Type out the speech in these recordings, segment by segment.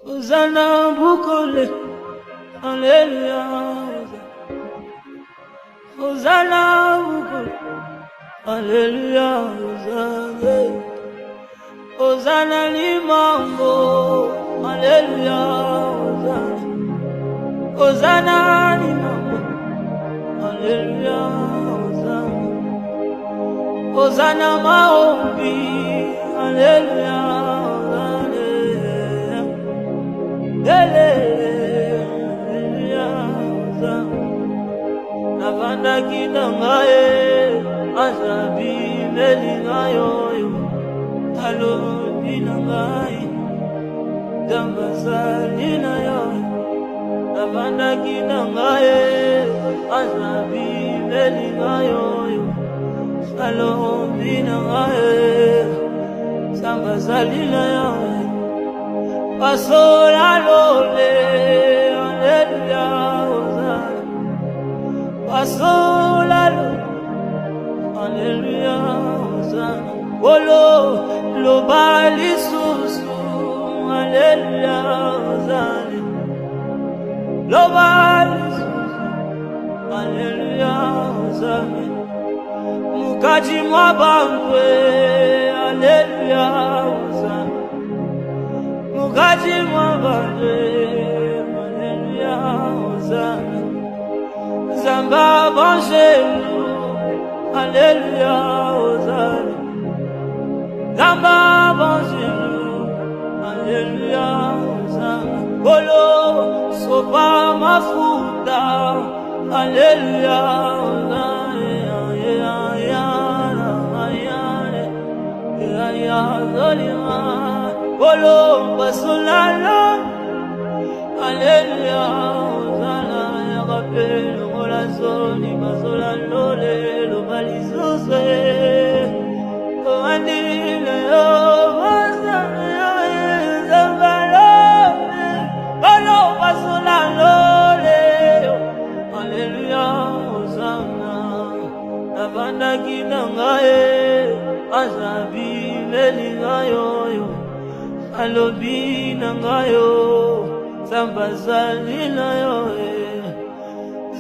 Hosanna bukole, Alleluia. Hosanna bukole, Alleluia. Hosanna, Hosanna limango, Alleluia. Hosanna limango, Alleluia. Hosanna maombi, Alleluia. Navanda kinangaye azabi melingayo halo binangaye dambazalina yo navanda kinangaye azabi melingayo halo binangaye dambazalina yo pasola lole Alleluia. Pasola lole Alleluia. Olo lo bali susu Alleluia. Lo bali susu Alleluia. Mukaji mwabangwe Alleluia. Mukaji mwabangwe Alleluia. Zamba banjelu Alleluia. Zamba banjelu Alleluia. Bolo sopa mafuta Alleluia. Bolo basolala Alleluia. La zone basola lole lo balizose andile o basana zambalo olo basola lole Alleluia. Hosanna navanda kinangaye azabi melingayo alobi nangayo zambazalina yo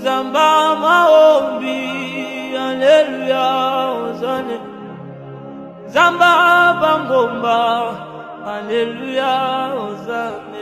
Zamba maombi Alleluia. Hosanna Zamba bangomba Alleluia. Hosanna